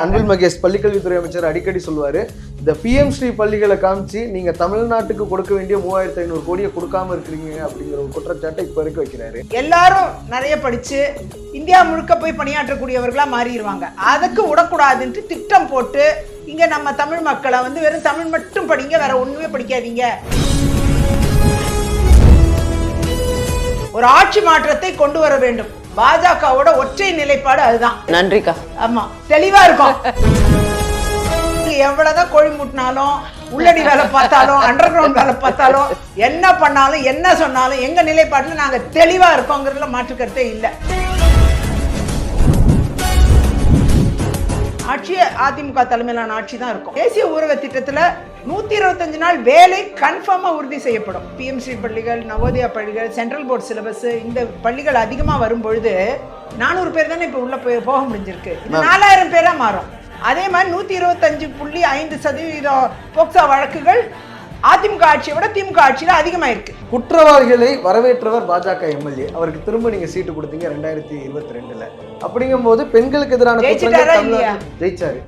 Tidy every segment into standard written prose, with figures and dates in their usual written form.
அன்பில் மகேஷ் பள்ளிக்கல்வித்துறை அமைச்சர் அடிக்கடி சொல்லுவாரு, இந்த பிஎம் ஸ்ரீ பள்ளிகளை காமிச்சு நீங்க தமிழ்நாட்டுக்கு கொடுக்க வேண்டிய 3500 கோடியை கொடுக்காம இருக்கிறீங்க அப்படிங்கிற ஒரு குற்றச்சாட்டை இப்ப வரைக்கும் வைக்கிறாரு. எல்லாரும் நிறைய படிச்சு இந்தியா முழுக்க போய் பணியாற்றக்கூடியவர்களா மாறிடுவாங்க. அதுக்கு விடக்கூடாதுன்ட்டு திட்டம் போட்டு இங்க நம்ம தமிழ் மக்களை வெறும் தமிழ் மட்டும் படிங்க, வேற ஒண்ணுமே படிக்காதீங்க. ஒரு ஆட்சி மாற்றத்தை கொண்டு வர வேண்டும். பாஜகவோட ஒற்றை நிலைப்பாடு அதுதான். நன்றிக்கா. ஆமா, தெளிவா இருக்கும். எவ்வளவுதான் கோழி முட்டினாலும், உள்ளடி வேலை பார்த்தாலும், அண்டர் கிரவுண்ட் வேலை பார்த்தாலும், என்ன பண்ணாலும் என்ன சொன்னாலும் எங்க நிலைப்பாட்டுல நாங்க தெளிவா இருக்கோங்கிறதுல மாற்றுக்கருத்தே இல்லை. ஆட்சி அதிமுக தலைமையிலான ஆட்சி தான் இருக்கும். தேசிய ஊரக திட்டத்துல 125 நாள் வேலை கன்ஃபார்மா உறுதி செய்யப்படும். பிஎம்சி பள்ளிகள், நவோதயா பள்ளிகள், சென்ட்ரல் போர்ட் சிலபஸ், இந்த பள்ளிகள் அதிகமா வரும் பொழுது 400 பேர் தானே இப்ப உள்ள போக முடிஞ்சிருக்கு. 4000 பேரா மாறும். அதே மாதிரி 125.5% போக்சோ வழக்குகள் அதிமுக ஆட்சியை விட திமுக ஆட்சியில அதிகமா இருக்கு. குற்றவாளிகளை வரவேற்றவர் பாஜக எம்எல்ஏ. அவருக்கு திரும்ப நீங்க சீட்டு கொடுத்தீங்க 2022ல. அப்படிங்கும் போது பெண்களுக்கு எதிரான ஜெயிச்சாரு.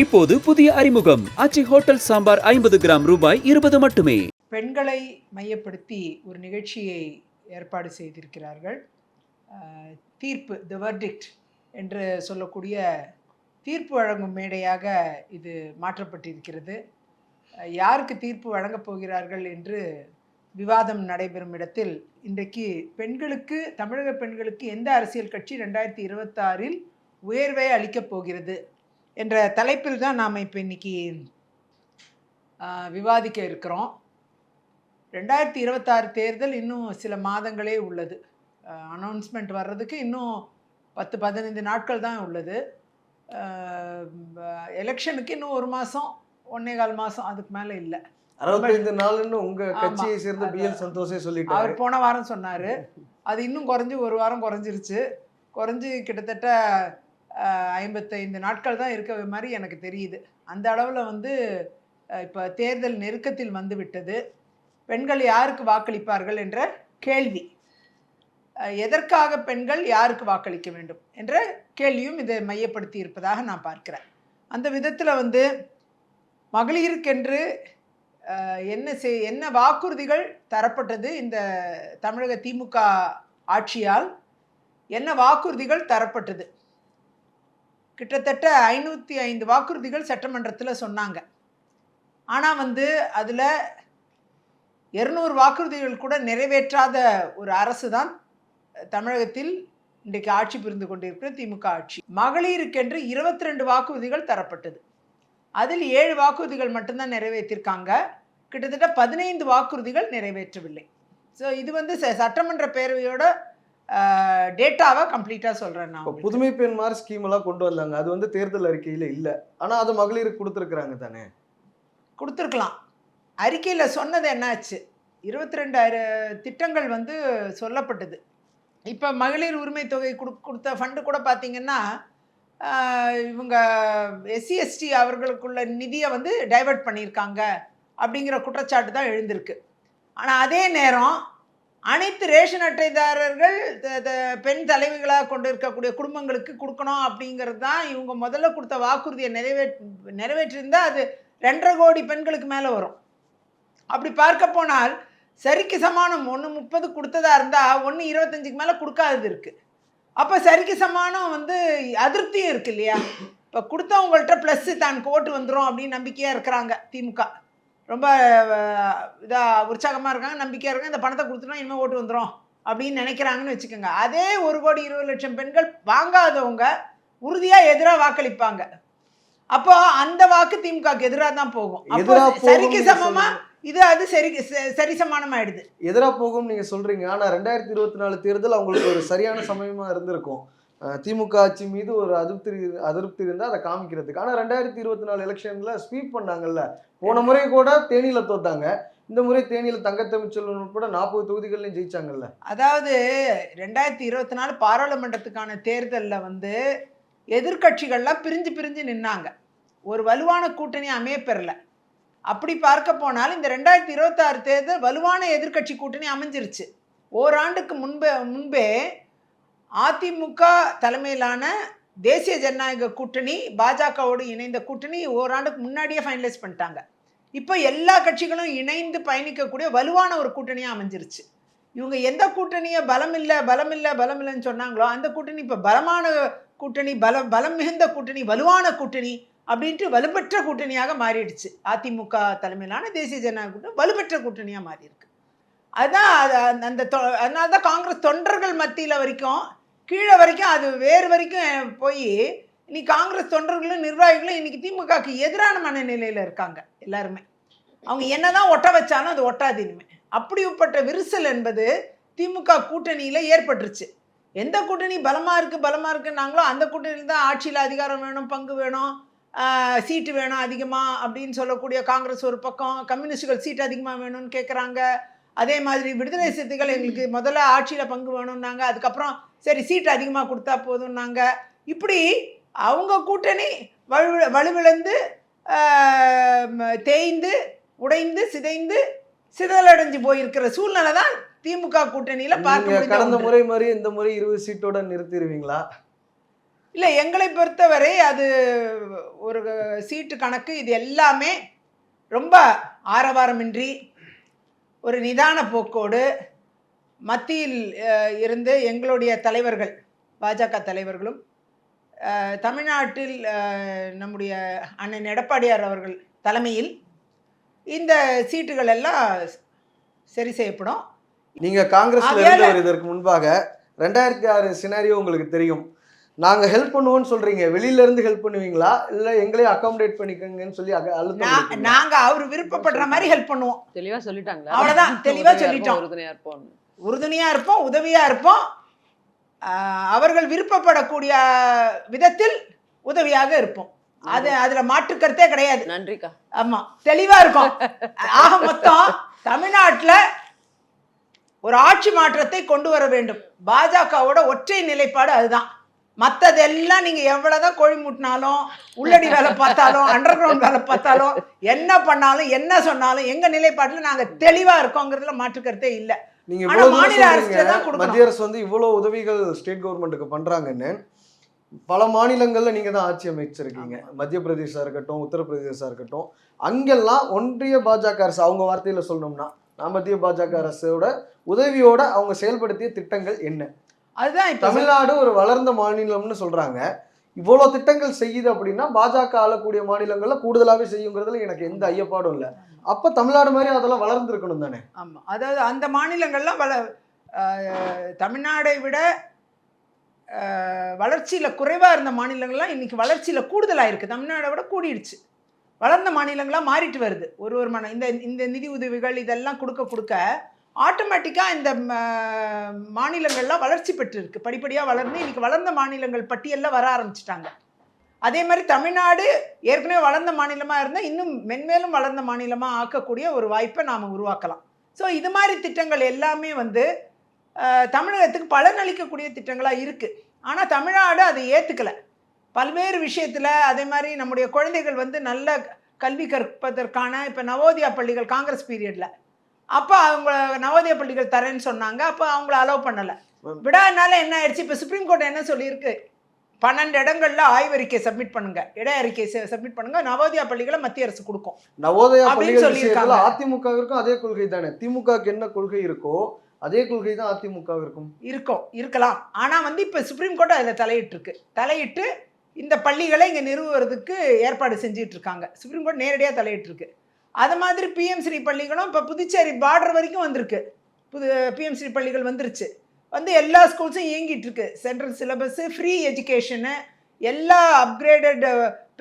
இப்போது புதிய அறிமுகம் ஆச்சி ஹோட்டல் சாம்பார் 50 கிராம் ரூபாய் 20 மட்டுமே. பெண்களை மையப்படுத்தி ஒரு நிகழ்ச்சியை ஏற்பாடு செய்திருக்கிறார்கள். தீர்ப்பு, தி வெர்டிக்ட் என்று சொல்லக்கூடிய தீர்ப்பு வழங்கும் மேடையாக இது மாற்றப்பட்டிருக்கிறது. யாருக்கு தீர்ப்பு வழங்கப் போகிறார்கள் என்று விவாதம் நடைபெறும் இடத்தில் இன்றைக்கு பெண்களுக்கு, தமிழக பெண்களுக்கு எந்த அரசியல் கட்சி 2026இல் உயர்வை அளிக்கப் போகிறது என்ற தலைப்பில் தான் நாம் இப்போ இன்னைக்கு விவாதிக்க இருக்கிறோம். 2026 தேர்தல் இன்னும் சில மாதங்களே உள்ளது. அனௌன்ஸ்மெண்ட் வர்றதுக்கு இன்னும் 10-15 நாட்கள் தான் உள்ளது. எலெக்ஷனுக்கு இன்னும் 1 மாதம் 1.25 மாதம், அதுக்கு மேலே இல்லை. 65 நாள்னு உங்க கட்சியை சேர்ந்த பிஎல் சந்தோஷே சொல்லிட்டு அவர் போன வாரம் சொன்னார். அது இன்னும் குறைஞ்சி 1 வாரம் குறைஞ்சிருச்சு. குறைஞ்சி கிட்டத்தட்ட 55 நாட்கள் தான் இருக்க மாதிரி எனக்கு தெரியுது. அந்த அளவில் இப்போ தேர்தல் நெருக்கத்தில் வந்து விட்டது. பெண்கள் யாருக்கு வாக்களிப்பார்கள் என்ற கேள்வி, எதற்காக பெண்கள் யாருக்கு வாக்களிக்க வேண்டும் என்ற கேள்வியும் இதை மையப்படுத்தி இருப்பதாக நான் பார்க்கிறேன். அந்த விதத்தில் மகளிருக்கென்று என்ன வாக்குறுதிகள் தரப்பட்டது, இந்த தமிழக திமுக ஆட்சியால் என்ன வாக்குறுதிகள் தரப்பட்டது? கிட்டத்தட்ட 505 வாக்குறுதிகள் சட்டமன்றத்தில் சொன்னாங்க. ஆனால் அதில் 200 வாக்குறுதிகள் கூட நிறைவேற்றாத ஒரு அரசு தான் தமிழகத்தில் இன்றைக்கு ஆட்சி புரிந்து கொண்டிருக்கிற திமுக ஆட்சி. மகளிருக்கென்று 22 வாக்குறுதிகள் தரப்பட்டது. அதில் 7 வாக்குறுதிகள் மட்டும்தான் நிறைவேற்றிருக்காங்க. கிட்டத்தட்ட 15 வாக்குறுதிகள் நிறைவேற்றவில்லை. ஸோ இது சட்டமன்ற பேரவையோட டேட்டாவை கம்ப்ளீட்டாக சொல்கிறேன் நான். புதுமை பெண் மாதிரி ஸ்கீம் எல்லாம் கொண்டு வந்தாங்க. அது தேர்தல் அறிக்கையில் இல்லை. ஆனால் அது மகளிருக்கு கொடுத்துருக்குறாங்க தானே? கொடுத்துருக்கலாம். அறிக்கையில் சொன்னது என்னாச்சு? 22 திட்டங்கள் சொல்லப்பட்டது. இப்போ மகளிர் உரிமை தொகை கொடுத்த ஃபண்டு கூட பார்த்தீங்கன்னா இவங்க எஸ்சி எஸ்டி அவர்களுக்குள்ள நிதியை டைவர்ட் பண்ணியிருக்காங்க அப்படிங்கிற குற்றச்சாட்டு தான் எழுந்திருக்கு. ஆனால் அதே நேரம் அனைத்து ரேஷன் அட்டைதாரர்கள் பெண் தலைவிகளாக கொண்டு இருக்கக்கூடிய குடும்பங்களுக்கு கொடுக்கணும் அப்படிங்கிறது தான் இவங்க முதல்ல கொடுத்த வாக்குறுதியை நிறைவேற்றிருந்தால் அது 2.5 கோடி பெண்களுக்கு மேலே வரும். அப்படி பார்க்க போனால் சரிக்கு சமானம் 1.30 கொடுத்ததா இருந்தால் 1.25க்கு மேலே கொடுக்காதது இருக்குது. அப்போ சரிக்கு சமானம் அதிருப்தியும் இருக்குது இல்லையா? இப்போ கொடுத்தவங்கள்ட்ட ப்ளஸ் தனக்கு ஓட்டு வந்துடும் அப்படின்னு நம்பிக்கையாக இருக்கிறாங்க. திமுக ரொம்ப இதாக உற்சாகமாக இருக்காங்க, நம்பிக்கையாக இருக்காங்க. இந்த பணத்தை கொடுத்துட்டோம் இனிமேல் ஓட்டு வந்துடும் அப்படின்னு நினைக்கிறாங்கன்னு வச்சுக்கோங்க. அதே 1,20,00,000 பெண்கள் வாங்காதவங்க உறுதியாக எதிராக வாக்களிப்பாங்க. அப்போ அந்த வாக்கு திமுகக்கு எதிராக தான் போகும். சரிக்கு சமமா அது சரி சமானமாயிடுது. எதிராக போகும் நீங்க சொல்றீங்க. ஆனா 2024 தேர்தல் அவங்களுக்கு ஒரு சரியான சமயமா இருந்திருக்கும். திமுக ஆட்சி மீது ஒரு அதிருப்தி இருந்தால் அதை காமிக்கிறதுக்கு. ஆனால் 2024 எலெக்ஷன்ல ஸ்வீப் பண்ணாங்கல்ல. போன முறை கூட தேனியில தோத்தாங்க. இந்த முறை தேனியில தங்கத்தமிழ்ச்செல்வன் உட்பட 40 தொகுதிகள்லையும் ஜெயிச்சாங்கல்ல. அதாவது 2024 பாராளுமன்றத்துக்கான தேர்தலில் எதிர்கட்சிகள்லாம் பிரிஞ்சு நின்னாங்க. ஒரு வலுவான கூட்டணி அமையப்பெறல. அப்படி பார்க்க போனால் இந்த 2026 தேர்தல் வலுவான எதிர்கட்சி கூட்டணி அமைஞ்சிருச்சு. ஓராண்டுக்கு முன்பே அதிமுக தலைமையிலான தேசிய ஜனநாயக கூட்டணி பாஜகவோடு இணைந்த கூட்டணி ஓராண்டுக்கு முன்னாடியே ஃபைனலைஸ் பண்ணிட்டாங்க. இப்போ எல்லா கட்சிகளும் இணைந்து பயணிக்கக்கூடிய வலுவான ஒரு கூட்டணியாக அமைஞ்சிருச்சு. இவங்க எந்த கூட்டணியை பலம் இல்லைன்னு சொன்னாங்களோ அந்த கூட்டணி இப்போ பலமான கூட்டணி, பலம் மிகுந்த கூட்டணி, வலுவான கூட்டணி அப்படின்ட்டு வலுப்பெற்ற கூட்டணியாக மாறிடுச்சு. அதிமுக தலைமையிலான தேசிய ஜனநாயக கூட்டணி வலுப்பெற்ற கூட்டணியாக மாறி இருக்கு. அதுதான் அதனால தான் காங்கிரஸ் தொண்டர்கள் மத்தியில் வரைக்கும் கீழே வரைக்கும் அது வேறு வரைக்கும் போய் இன்னைக்கு காங்கிரஸ் தொண்டர்களும் நிர்வாகிகளும் இன்னைக்கு திமுகவுக்கு எதிரான மனநிலையில் இருக்காங்க. எல்லாருமே அவங்க என்னதான் ஒட்ட வச்சாலும் அது ஒட்டாது இனிமே. அப்படிப்பட்ட விரிசல் என்பது திமுக கூட்டணியில் ஏற்பட்டுருச்சு. எந்த கூட்டணி பலமாக இருக்குன்னாங்களோ அந்த கூட்டணியில் தான் ஆட்சியில் அதிகாரம் வேணும், பங்கு வேணும், சீட்டு வேணும் அதிகமாக அப்படின்னு சொல்லக்கூடிய காங்கிரஸ் ஒரு பக்கம், கம்யூனிஸ்டுகள் சீட்டு அதிகமாக வேணும்னு கேட்குறாங்க. அதே மாதிரி விடுதலை சிறுத்தைகள் எங்களுக்கு முதல்ல ஆட்சியில் பங்கு வேணும்னாங்க, அதுக்கப்புறம் சரி சீட்டு அதிகமாக கொடுத்தா போதும்னாங்க. இப்படி அவங்க கூட்டணி வலுவிழந்து தேய்ந்து உடைந்து சிதைந்து சிதலடைஞ்சு போயிருக்கிற சூழ்நிலை தான் திமுக கூட்டணியில் பார்க்க. கடந்த முறை மாதிரி இந்த முறை 20 சீட்டோட நிறுத்திடுவீங்களா? இல்லை, எங்களை பொறுத்தவரை அது ஒரு சீட்டு கணக்கு. இது எல்லாமே ரொம்ப ஆரவாரமின்றி ஒரு நிதான போக்கோடு மத்தியில் இருந்து எங்களுடைய தலைவர்கள், பாஜக தலைவர்களும், தமிழ்நாட்டில் நம்முடைய அண்ணன் எடப்பாடியார் அவர்கள் தலைமையில் இந்த சீட்டுகள் எல்லாம் சரி செய்யப்படும். நீங்கள் காங்கிரஸில் இருந்தவர் இதற்கு முன்பாக 2006 சினாரியோ உங்களுக்கு தெரியும். நாங்கள் ஹெல்ப் பண்ணுவோம்னு சொல்கிறீங்க, வெளியிலேருந்து ஹெல்ப் பண்ணுவீங்களா இல்லை எங்களே அகாமடேட் பண்ணிக்கங்கன்னு சொல்லி நாங்கள் அவர் விருப்பப்படுற மாதிரி ஹெல்ப் பண்ணுவோம். தெளிவாக சொல்லிட்டாங்களா? அவ்வளோதான், தெளிவாக சொல்லிட்டோம். உறுதுணையாக இருப்போம், உதவியாக இருப்போம், அவர்கள் விருப்பப்படக்கூடிய விதத்தில் உதவியாக இருப்போம். அதுல மாற்றுக்கருத்தே கிடையாது. நன்றிக்கா. ஆமா, தெளிவா இருக்கும். ஆக மொத்தம் தமிழ்நாட்டுல ஒரு ஆட்சி மாற்றத்தை கொண்டு வர வேண்டும். பாஜகவோட ஒற்றை நிலைப்பாடு அதுதான். மற்றதெல்லாம் நீங்க எவ்வளவுதான் கோழி மூட்டினாலும், உள்ளடி வேலை பார்த்தாலும், அண்டர் கிரவுண்ட் வேலை பார்த்தாலும், என்ன பண்ணாலும் என்ன சொன்னாலும் எங்க நிலைப்பாட்டுல நாங்க தெளிவா இருக்கோங்கிறதுல மாற்றுக்கருத்தே இல்லை. நீங்க மாநில அரசு தான் மத்திய அரசு வந்து இவ்வளவு உதவிகள் ஸ்டேட் கவர்மெண்ட்டுக்கு பண்றாங்கன்னு பல மாநிலங்கள்ல நீங்க தான் ஆட்சி அமைச்சிருக்கீங்க. மத்திய பிரதேசா இருக்கட்டும், உத்தரப்பிரதேசா இருக்கட்டும், அங்கெல்லாம் ஒன்றிய பாஜக அரசு, அவங்க வார்த்தையில சொல்லணும்னா மத்திய பாஜக அரசோட உதவியோட அவங்க செயல்படுத்திய திட்டங்கள் என்ன? அதுதான் தமிழ்நாடு ஒரு வளர்ந்த மாநிலம்னு சொல்றாங்க. இவ்வளவு திட்டங்கள் செய்யுது அப்படின்னா பாஜக ஆளக்கூடிய மாநிலங்கள்ல கூடுதலாவே செய்யுங்கிறதுல எனக்கு எந்த ஐயப்பாடும் இல்லை. அப்ப தமிழ்நாடு மாதிரி அதெல்லாம் வளர்ந்துருக்கணும் தானே? ஆமா, அதாவது அந்த மாநிலங்கள்லாம் தமிழ்நாடை விட வளர்ச்சியில் குறைவாக இருந்த மாநிலங்கள்லாம் இன்றைக்கி வளர்ச்சியில் கூடுதலாக இருக்குது. தமிழ்நாடை விட கூடிடுச்சு. வளர்ந்த மாநிலங்களாக மாறிட்டு வருது. ஒரு இந்த நிதி உதவிகள் இதெல்லாம் கொடுக்க ஆட்டோமேட்டிக்காக இந்த மாநிலங்கள்லாம் வளர்ச்சி பெற்றிருக்கு. படிப்படியாக வளர்ந்து இன்றைக்கி வளர்ந்த மாநிலங்கள் பட்டியலில் வர ஆரம்பிச்சிட்டாங்க. அதே மாதிரி தமிழ்நாடு ஏற்கனவே வளர்ந்த மாநிலமாக இருந்தால் இன்னும் மென்மேலும் வளர்ந்த மாநிலமாக ஆக்கக்கூடிய ஒரு வாய்ப்பை நாம் உருவாக்கலாம். ஸோ இது மாதிரி திட்டங்கள் எல்லாமே தமிழகத்துக்கு பலனளிக்கக்கூடிய திட்டங்களாக இருக்குது. ஆனால் தமிழ்நாடு அதை ஏற்றுக்கலை பல்வேறு விஷயத்தில். அதே மாதிரி நம்முடைய குழந்தைகள் நல்ல கல்வி கற்பதற்கான இப்போ நவோதயா பள்ளிகள் காங்கிரஸ் பீரியடில் அப்போ அவங்க நவோதயா பள்ளிகள் தரேன்னு சொன்னாங்க. அப்போ அவங்கள அலோவ் பண்ணலை. விடாதனால என்ன ஆயிடுச்சு, இப்போ சுப்ரீம் கோர்ட் என்ன சொல்லியிருக்கு, 12 இடங்கள்ல ஆய்வறிக்கை சப்மிட் பண்ணுங்க, இட அறிக்கை சப்மிட் பண்ணுங்க, நவோதயா பள்ளிகளை மத்திய அரசு கொடுக்கும். நவோதயா பள்ளிகள் விஷயத்துல அதிமுகவிற்கும் அதே கொள்கை தானே? திமுகவுக்கு என்ன கொள்கை இருக்கோ அதே கொள்கை தான் அதிமுக இருக்கலாம். ஆனா இப்ப சுப்ரீம் கோர்ட் அதுல தலையிட்டு இந்த பள்ளிகளை இங்க நிறுவுவதற்கு ஏற்பாடு செஞ்சுட்டு இருக்காங்க. சுப்ரீம் கோர்ட் நேரடியா தலையிட்டு இருக்கு. அது மாதிரி பிஎம்ஸ்ரீ பள்ளிகளும் இப்ப புதுச்சேரி பார்டர் வரைக்கும் வந்திருக்கு. பிஎம்ஸ்ரீ பள்ளிகள் வந்துருச்சு. எல்லா ஸ்கூல்ஸும் இயங்கிட்டு இருக்கு. சென்ட்ரல் சிலபஸ், ஃப்ரீ எஜுகேஷனு, எல்லா அப்கிரேடட்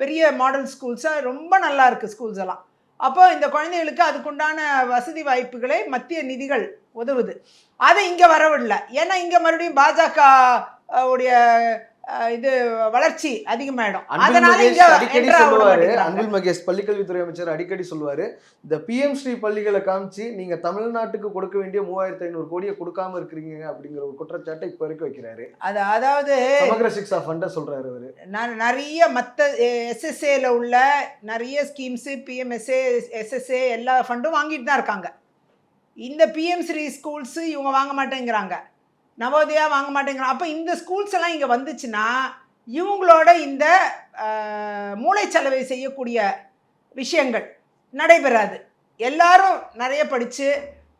பெரிய மாடல் ஸ்கூல்ஸாக ரொம்ப நல்லா இருக்குது ஸ்கூல்ஸ் எல்லாம். அப்போ இந்த குழந்தைகளுக்கு அதுக்குண்டான வசதி வாய்ப்புகளை மத்திய நிதிகள் உதவுது. அதை இங்கே வரவில்லை. ஏன்னா இங்கே மறுபடியும் பாஜக உடைய இது வளர்ச்சி அதிகமாயிடும். அதனால அடிக்கடி சொல்லுவாரு அன்பில் மகேஷ், பள்ளிக்கல்வித்துறை அமைச்சர் அடிக்கடி சொல்லுவாரு, இந்த பிஎம் ஸ்ரீ பள்ளிகளை காமிச்சு நீங்க தமிழ்நாட்டுக்கு கொடுக்க வேண்டிய 3500 கோடியை கொடுக்காம இருக்கிறீங்க அப்படிங்கிற ஒரு குற்றச்சாட்டை இப்ப வரைக்கும் வைக்கிறாரு. அதாவது சமக்ர சிக்ஷா ஃபண்ட சொல்றாரு அவரு. நிறைய மற்ற எஸ்எஸ்ஏல உள்ள நிறைய ஸ்கீம்ஸ், பிஎம்எஸ்ஏ, எஸ்எஸ்ஏ எல்லா ஃபண்டும் வாங்கிட்டு தான் இருக்காங்க. இந்த பிஎம் ஸ்ரீ ஸ்கூல்ஸ் இவங்க வாங்க மாட்டேங்கிறாங்க. நவோதயா வாங்க மாட்டேங்கிறாங்க. அப்போ இந்த ஸ்கூல்ஸ் எல்லாம் இங்கே வந்துச்சுன்னா இவங்களோட இந்த மூளைச்சலவை செய்யக்கூடிய விஷயங்கள் நடைபெறாது. எல்லாரும் நிறைய படித்து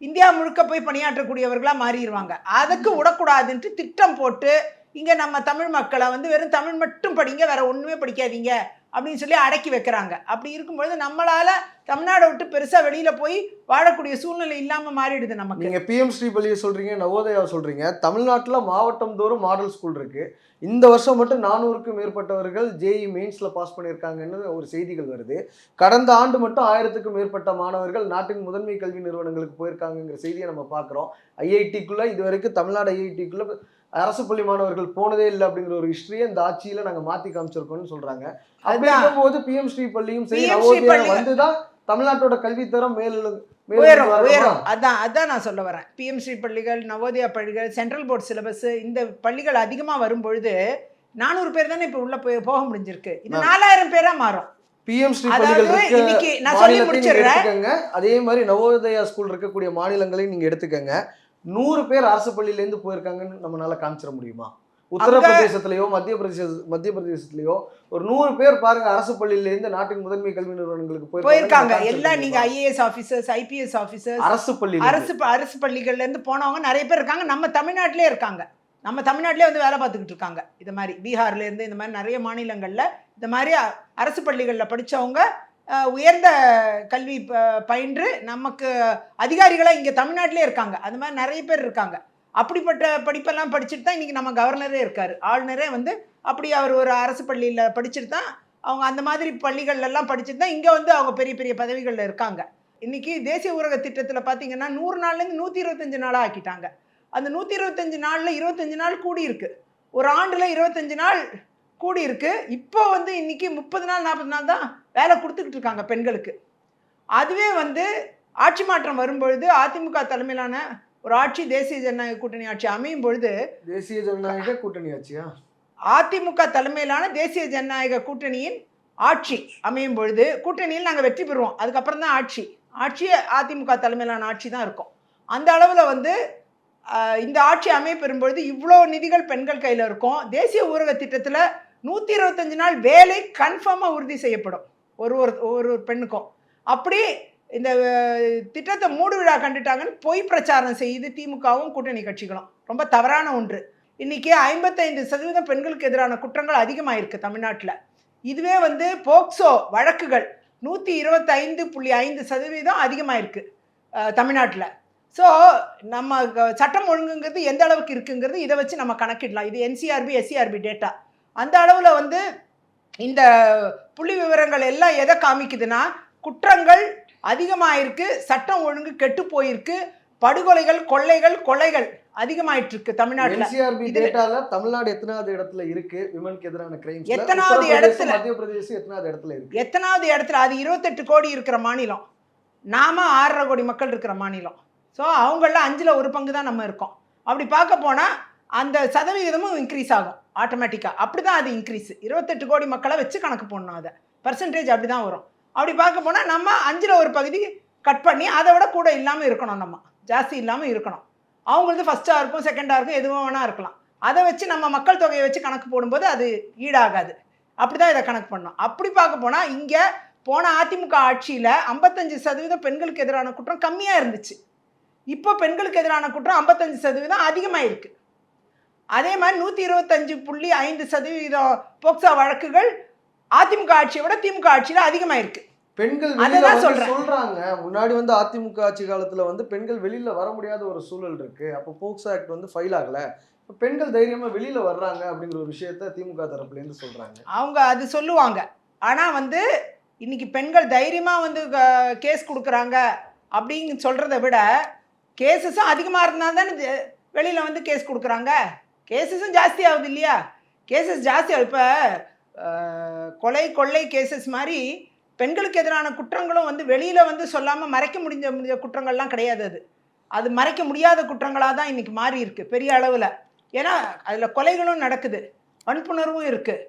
இந்தியா முழுக்க போய் பணியாற்றக்கூடியவர்களாக மாறிடுவாங்க. அதுக்கு விடக்கூடாதுன்ட்டு திட்டம் போட்டு இங்கே நம்ம தமிழ் மக்களை வந்து வெறும் தமிழ் மட்டும் படிங்க, வேற ஒன்றுமே படிக்காதீங்க அப்படின்னு சொல்லி அடக்கி வைக்கிறாங்க. அப்படி இருக்கும்பொழுது நம்மளால தமிழ்நாடை விட்டு பெருசாக வெளியில் போய் வாழக்கூடிய சூழ்நிலை இல்லாமல் மாறிடுது நமக்கு. நீங்கள் பிஎம் ஸ்ரீ பள்ளியை சொல்கிறீங்க, நவோதயாவை சொல்கிறீங்க. தமிழ்நாட்டில் மாவட்டம் தோறும் மாடல் ஸ்கூல் இருக்குது. இந்த வருஷம் மட்டும் 400க்கும் மேற்பட்டவர்கள் ஜேஇ மெயின்ஸில் பாஸ் பண்ணியிருக்காங்கன்னு ஒரு செய்திகள் வருது. கடந்த ஆண்டு மட்டும் 1000க்கும் மேற்பட்ட மாணவர்கள் நாட்டின் முதன்மை கல்வி நிறுவனங்களுக்கு போயிருக்காங்கிற செய்தியை நம்ம பார்க்குறோம். ஐஐடிக்குள்ளே இது வரைக்கும் தமிழ்நாடு ஐஐடிக்குள்ளே அரசு பள்ளி மாணவர்கள் போனதே இல்லை அப்படிங்கிற ஒரு ஹிஸ்டரியை இந்த ஆட்சியில் நாங்கள் மாற்றி காமிச்சிருக்கோம்னு சொல்கிறாங்க. அப்படி இருக்கும்போது பிஎம் ஸ்ரீ பள்ளியும் சரி நவோதயா வந்துதான் தமிழ்நாட்டோட கல்வித்தரம் உயரும். அதான் நான் சொல்ல வரேன். பிஎம் ஸ்ரீ பள்ளிகள், நவோதயா பள்ளிகள், சென்ட்ரல் போர்ட் சிலபஸ், இந்த பள்ளிகள் அதிகமாக வரும்பொழுது 400 பேர் தானே இப்போ உள்ள போக முடிஞ்சிருக்கு. இது 4000 பேரா மாறும். பிஎம் ஸ்ரீ பள்ளிகள் இன்னைக்கு நான் சொல்லி முடிச்சிடுறேன். அதே மாதிரி நவோதயா ஸ்கூல் இருக்கக்கூடிய மாநிலங்களையும் நீங்க எடுத்துக்கங்க. 100 பேர் அரசு பள்ளியிலேருந்து போயிருக்காங்கன்னு நம்மளால காமிச்சிட முடியுமா? உத்தரப்பிரதேசத்திலேயோ மத்திய பிரதேசத்திலேயோ ஒரு 100 பேர் பாருங்க அரசு பள்ளியிலேருந்து நாட்டின் முதன்மை கல்வி நிறுவனங்களுக்கு போயிருக்காங்க. எல்லாம் நீங்க ஐஏஎஸ் ஆஃபீஸர்ஸ், ஐபிஎஸ் ஆஃபீஸர்ஸ், அரசு பள்ளிகள்ல இருந்து போனவங்க நிறைய பேர் இருக்காங்க. நம்ம தமிழ்நாட்டிலே இருக்காங்க. நம்ம தமிழ்நாட்டிலே வந்து வேலை பார்த்துக்கிட்டு இருக்காங்க. இது மாதிரி பீகார்ல இருந்து இந்த மாதிரி நிறைய மாநிலங்கள்ல இந்த மாதிரி அரசு பள்ளிகளில் படித்தவங்க உயர்ந்த கல்வி பயின்று நமக்கு அதிகாரிகளாக இங்கே தமிழ்நாட்டிலே இருக்காங்க. அது மாதிரி நிறைய பேர் இருக்காங்க. அப்படிப்பட்ட படிப்பெல்லாம் படிச்சுட்டு தான் இன்றைக்கி நம்ம கவர்னரே இருக்கார். ஆளுநரே வந்து அப்படி அவர் ஒரு அரசு பள்ளியில் படிச்சுட்டு தான் அவங்க அந்த மாதிரி பள்ளிகள்லாம் படிச்சுட்டு தான் இங்கே வந்து அவங்க பெரிய பெரிய பதவிகளில் இருக்காங்க. இன்றைக்கி தேசிய ஊரக திட்டத்தில் பார்த்தீங்கன்னா 100 நாள்லேருந்து 125 நாளாக ஆக்கிட்டாங்க. அந்த 125 நாளில் 25 நாள் கூடி இருக்கு. ஒரு ஆண்டில் 25 நாள் கூடி இருக்கு. இப்போ வந்து இன்னைக்கு 30 நாள் 40 நாள் தான் வேலை கொடுத்துக்கிட்டு இருக்காங்க பெண்களுக்கு. அதுவே வந்து ஆட்சி மாற்றம் வரும்பொழுது அதிமுக தலைமையிலான ஒரு ஆட்சி, தேசிய ஜனநாயக கூட்டணி ஆட்சி அமையும் பொழுது, தேசிய ஜனநாயக கூட்டணி ஆட்சியா அதிமுக தலைமையிலான தேசிய ஜனநாயக கூட்டணியின் ஆட்சி அமையும் பொழுது கூட்டணியில் நாங்கள் வெற்றி பெறுவோம். அதுக்கப்புறம் தான் ஆட்சி அதிமுக தலைமையிலான ஆட்சி தான் இருக்கும். அந்த அளவில் வந்து இந்த ஆட்சி அமைய பெறும்பொழுது இவ்வளோ நிதிகள் பெண்கள் கையில் இருக்கும். தேசிய ஊரக திட்டத்தில் 125 நாள் வேலை கன்ஃபார்மாக உறுதி செய்யப்படும் ஒரு பெண்ணுக்கும். அப்படி இந்த திட்டத்தை மூடு விழா கண்டுட்டாங்கன்னு பொய் பிரச்சாரம் செய்து திமுகவும் கூட்டணி கட்சிகளும் ரொம்ப தவறான ஒன்று. இன்றைக்கி 55% பெண்களுக்கு எதிரான குற்றங்கள் அதிகமாகிருக்கு தமிழ்நாட்டில். இதுவே வந்து போக்சோ வழக்குகள் 125.5% அதிகமாகிருக்கு தமிழ்நாட்டில். ஸோ நம்ம சட்டம் ஒழுங்குங்கிறது எந்த அளவுக்கு இருக்குங்கிறது இதை வச்சு நம்ம கணக்கிடலாம். இது NCRB SCRB டேட்டா. அந்த அளவில் வந்து இந்த புள்ளி விவரங்கள் எல்லாம் எதை காமிக்குதுன்னா, குற்றங்கள் அதிகமாயிருக்கு, சட்டம் ஒழுங்கு கெட்டு போயிருக்கு, படுகொலைகள், கொலைகள் அதிகமாயிட்டு இருக்கு தமிழ்நாட்டில். NCRB டேட்டால தமிழ்நாடு எத்தனாவது இடத்துல இருக்கு விமனுக்கு எதிரான கிரைம்ஸ்? எத்தனாவது இடத்துல? மத்திய பிரதேசம் எத்தனாவது இடத்துல இருக்கு? எத்தனாவது இடத்துல? அது 28 கோடி இருக்கிற மாநிலம், நாம 6.5 கோடி மக்கள் இருக்கிற மாநிலம். ஸோ அவங்கள 5ல் 1 பங்கு தான் நம்ம இருக்கோம். அப்படி பார்க்க போனால் அந்த சதவிகிதமும் இன்க்ரீஸ் ஆகும் ஆட்டோமேட்டிக்காக. அப்படி தான் அது இன்க்ரீஸ். 28 கோடி மக்களை வச்சு கணக்கு போடணும். அதை பர்சன்டேஜ் அப்படி தான் வரும். அப்படி பார்க்க போனால் நம்ம 5ல் 1 பகுதி கட் பண்ணி அதை விட கூட இல்லாமல் இருக்கணும், நம்ம ஜாஸ்தி இல்லாமல் இருக்கணும். அவங்களுக்கு ஃபஸ்ட்டாக இருக்கும், செகண்டாக இருக்கும், எதுவும் வேணா இருக்கலாம். அதை வச்சு நம்ம மக்கள் தொகையை வச்சு கணக்கு போடும்போது அது ஈடாகாது. அப்படி தான் இதை கணக்கு பண்ணணும். அப்படி பார்க்க போனால் இங்கே போன அதிமுக ஆட்சியில் 55% பெண்களுக்கு எதிரான குற்றம் கம்மியாக இருந்துச்சு. இப்போ பெண்களுக்கு எதிரான குற்றம் 55% அதிகமாக இருக்கு. அதே மாதிரி 125.5% போக்சோ வழக்குகள் அதிமுக ஆட்சியை விட திமுக ஆட்சியில் அதிகமாக இருக்கு. பெண்கள் சொல்றாங்க. முன்னாடி வந்து அதிமுக ஆட்சி காலத்துல வந்து பெண்கள் வெளியில வர முடியாத ஒரு சூழல் இருக்கு. அப்போ போக்சோ ஆக்ட் வந்து ஃபைல் ஆகல, பெண்கள் தைரியமா வெளியில வர்றாங்க அப்படிங்கிற ஒரு விஷயத்த திமுக தரப்புல இருந்து சொல்றாங்க. அவங்க அது சொல்லுவாங்க. ஆனா வந்து இன்னைக்கு பெண்கள் தைரியமா வந்து கேஸ் கொடுக்குறாங்க அப்படின்னு சொல்றதை விட கேசஸும் அதிகமாக இருந்தால் தானே வெளியில் வந்து கேஸ் கொடுக்குறாங்க. கேசஸும் ஜாஸ்தி ஆகுது இல்லையா? கேசஸ் ஜாஸ்தி ஆகுது. இப்போ கொள்ளை கேசஸ் மாதிரி பெண்களுக்கு எதிரான குற்றங்களும் வந்து வெளியில் வந்து சொல்லாமல் மறைக்க முடிஞ்ச குற்றங்கள்லாம் கிடையாது. அது மறைக்க முடியாத குற்றங்களாக தான் இன்றைக்கி மாறி இருக்குது பெரிய அளவில். ஏன்னா அதில் கொலைகளும் நடக்குது, வன்புணர்வும் இருக்குது,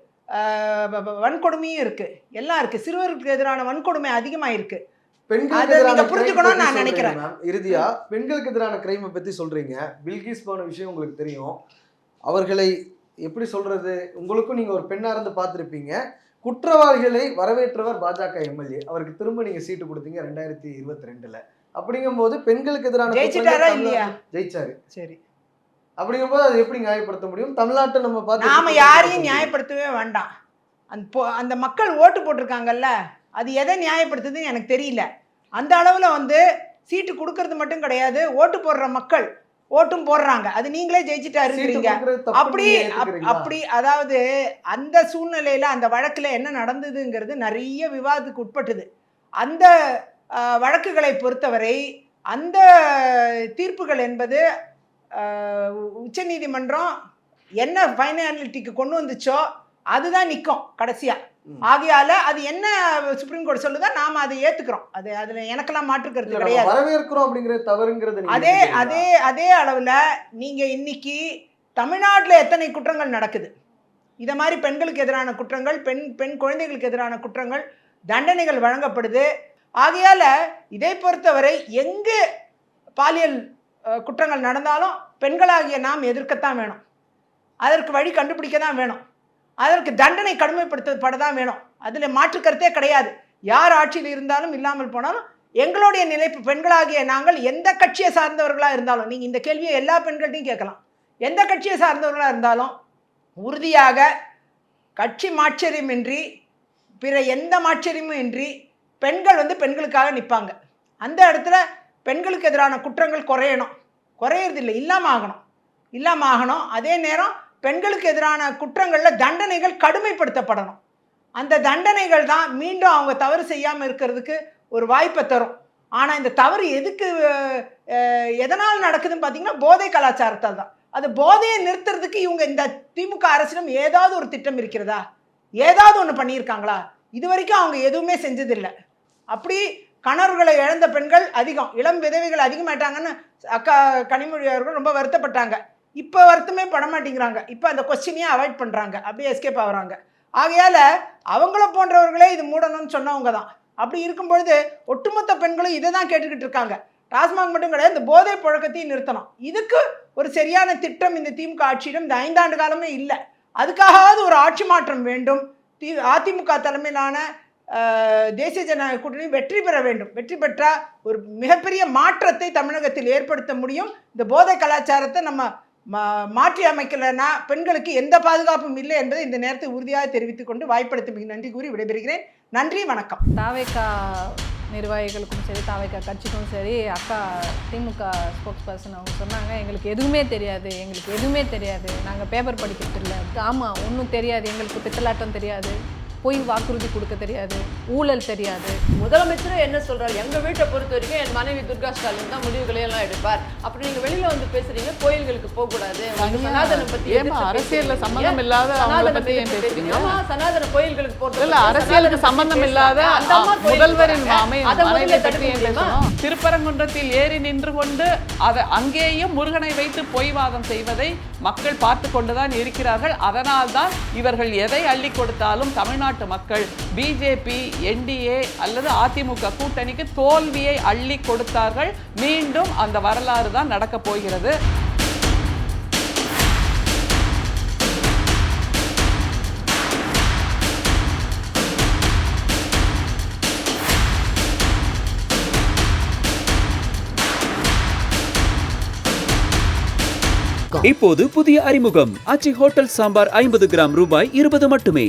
வன்கொடுமையும் இருக்குது, எல்லாம் இருக்குது. சிறுவருக்கு எதிரான வன்கொடுமை அதிகமாக இருக்குது. பெண்களுக்கு அதை எதிரான நீங்க crime புரிஞ்சுக்கணும்னு பத்தி நான் சொல்றீங்க நினைக்கிறேன். ma'am. இறுதியா பெண்களுக்கு எதிரான கிரைமை பத்தி சொல்றீங்க. பில்கிஸ் பானு விஷயம் உங்களுக்கு தெரியும். அவர்களை எப்படி சொல்றது, உங்களுக்கும் நீங்க ஒரு பெண்ணா இருந்து பார்த்திருப்பீங்க. குற்றவாளிகளை வரவேற்றவர் பாஜக எம்எல்ஏ. அவருக்கு திரும்ப நீங்க சீட்டு கொடுத்தீங்க 2022ல. அப்படிங்கும்போது பெண்களுக்கு எதிரான ஜெயிச்சிட்டாரா குற்றங்கள் இல்லையா? ஜெயிச்சாரு. சரி, அப்படிங்கும்போது அதை எப்படி நியாயப்படுத்த முடியும்? தமிழ்நாட்டை நம்ம பார்த்து நாம யாரையும் நியாயப்படுத்தவே வேண்டாம். அந்த மக்கள் ஓட்டு போட்டிருக்காங்கல்ல, அது எதை நியாயப்படுத்துதுன்னு எனக்கு தெரியல. அந்த அளவுல வந்து சீட்டு கொடுக்கறது மட்டும் கிடையாது, ஓட்டு போடுற மக்கள் ஓட்டும் போடுறாங்க. அது நீங்களே ஜெயிச்சிட்டாருங்கிறீங்க. அப்படி அதாவது அந்த சூழ்நிலையில அந்த வழக்குல என்ன நடந்ததுங்கிறது நிறைய விவாதத்துக்கு உட்பட்டது. அந்த வழக்குகளை பொறுத்தவரை அந்த தீர்ப்புகள் என்பது உச்சநீதிமன்றம் என்ன ஃபைனாலிட்டிக்கு கொண்டு வந்துச்சோ அதுதான் நிற்கும் கடைசியா. ஆகையால அது என்ன சுப்ரீம் கோர்ட் சொல்லுதா நாம அதை ஏத்துக்கிறோம். அதுல எனக்கெல்லாம் மாற்றுக்கிறது கிடையாது. வரவேற்கிறோம் அப்படிங்கிறது தவறுங்கிறது. அதே அளவுல நீங்க இன்னைக்கு தமிழ்நாட்டுல எத்தனை குற்றங்கள் நடக்குது, இத மாதிரி பெண்களுக்கு எதிரான குற்றங்கள், பெண் குழந்தைகளுக்கு எதிரான குற்றங்கள், தண்டனைகள் வழங்கப்படுது. ஆகையால இதை பொறுத்தவரை எங்க பாலியல் குற்றங்கள் நடந்தாலும் பெண்களாகிய நாம் எதிர்க்கத்தான் வேணும். அதற்கு வழி கண்டுபிடிக்க தான் வேணும். அதற்கு தண்டனை கடுமைப்படுத்தப்படதான் வேணும். அதில் மாற்றுக்கருத்தே கிடையாது. யார் ஆட்சியில் இருந்தாலும் இல்லாமல் போனாலும் எங்களுடைய நிலைப்பு பெண்களாகிய நாங்கள் எந்த கட்சியை சார்ந்தவர்களாக இருந்தாலும், நீங்கள் இந்த கேள்வியை எல்லா பெண்கள்ட்டையும் கேட்கலாம், எந்த கட்சியை சார்ந்தவர்களாக இருந்தாலும் உறுதியாக கட்சி மாச்சரியமின்றி பிற எந்த மாச்சரியமும் இன்றி பெண்கள் வந்து பெண்களுக்காக நிற்பாங்க. அந்த இடத்துல பெண்களுக்கு எதிரான குற்றங்கள் குறையறதில்லை, இல்லாமல் ஆகணும். அதே நேரம் பெண்களுக்கு எதிரான குற்றங்களில் தண்டனைகள் கடுமைப்படுத்தப்படணும். அந்த தண்டனைகள் தான் மீண்டும் அவங்க தவறு செய்யாமல் இருக்கிறதுக்கு ஒரு வாய்ப்பை தரும். ஆனால் இந்த தவறு எதனால் நடக்குதுன்னு பார்த்தீங்கன்னா போதை கலாச்சாரத்தால் தான். அது போதையை நிறுத்துறதுக்கு இவங்க இந்த திமுக அரசிடம் ஏதாவது ஒரு திட்டம் இருக்கிறதா, ஏதாவது ஒன்று பண்ணியிருக்காங்களா? இது வரைக்கும் அவங்க எதுவுமே செஞ்சதில்லை. அப்படி கணவர்களை இழந்த பெண்கள் அதிகம், இளம் விதவைகள் அதிகமாயிட்டாங்கன்னு அக்கா கனிமொழி அவர்கள் ரொம்ப வருத்தப்பட்டாங்க. இப்போ வருத்தமே பட மாட்டேங்கிறாங்க. இப்போ அந்த கொஸ்டினையே அவாய்ட் பண்ணுறாங்க, அப்படியே எஸ்கேப் ஆகுறாங்க. ஆகையால் அவங்கள போன்றவர்களே இது மூடணும்னு சொன்னவங்க தான். அப்படி இருக்கும்பொழுது ஒட்டுமொத்த பெண்களும் இதை தான் கேட்டுக்கிட்டு இருக்காங்க. டாஸ்மாக் மட்டும் கிடையாது, இந்த போதை புழக்கத்தையும் நிறுத்தணும். இதுக்கு ஒரு சரியான திட்டம் இந்த திமுக ஆட்சியிடம் இந்த 5 ஆண்டு காலமே இல்லை. அதுக்காகவாவது ஒரு ஆட்சி மாற்றம் வேண்டும். அதிமுக தலைமையிலான தேசிய ஜனநாயக கூட்டணி வெற்றி பெற வேண்டும். வெற்றி பெற்றால் ஒரு மிகப்பெரிய மாற்றத்தை தமிழகத்தில் ஏற்படுத்த முடியும். இந்த போதை கலாச்சாரத்தை நம்ம மாற்றி அமைக்கலைன்னா பெண்களுக்கு எந்த பாதுகாப்பும் இல்லை என்பதை இந்த நேரத்தை உறுதியாக தெரிவித்துக் கொண்டு வாய்ப்படுத்த நன்றி கூறி விடைபெறுகிறேன். நன்றி, வணக்கம். தாவேகா நிர்வாகிகளுக்கும் சரி, தாவேகா கட்சிக்கும் சரி, அக்கா திமுக ஸ்போக்ஸ் பர்சன் அவங்க சொன்னாங்க, எங்களுக்கு எதுவுமே தெரியாது, நாங்கள் பேப்பர் படிக்கிறது இல்லை. ஆமாம், ஒன்றும் தெரியாது, எங்களுக்கு பித்தலாட்டம் தெரியாது, போய் வாக்குறுதி கொடுக்க தெரியாது, ஊழல் தெரியாது. முதலமைச்சரும் என்ன சொல்றாரு, எங்க வீட்டை பொறுத்த வரைக்கும் என் மனைவி துர்கா ஸ்டாலின் தான் முடிவுகளை எல்லாம் எடுப்பார். அப்படி நீங்க வெளியில வந்து பேசுறீங்க, கோயில்களுக்கு போக கூடாது, சனாதனம் பத்தி அரசியல் சம்பந்தம் இல்லாத சனாதன கோயில்களுக்கு போறது அரசியலுக்கு சம்பந்தம் இல்லாத முதல்வரின் திருப்பரங்குன்றத்தில் ஏறி நின்று கொண்டு அங்கேயும் முருகனை வைத்து பொய்வாதம் செய்வதை மக்கள் பார்த்து கொண்டுதான் இருக்கிறார்கள். அதனால்தான் இவர்கள் எதை அள்ளி கொடுத்தாலும் தமிழ்நாட்டு மக்கள் பிஜேபி, என்டிஏ அல்லது அதிமுக கூட்டணிக்கு தோல்வியை அள்ளி கொடுத்தார்கள். மீண்டும் அந்த வரலாறு தான் நடக்க போகிறது. இப்போது புதிய அறிமுகம் ஆச்சி ஹோட்டல் சாம்பார் 50 கிராம் ரூபாய் 20 மட்டுமே.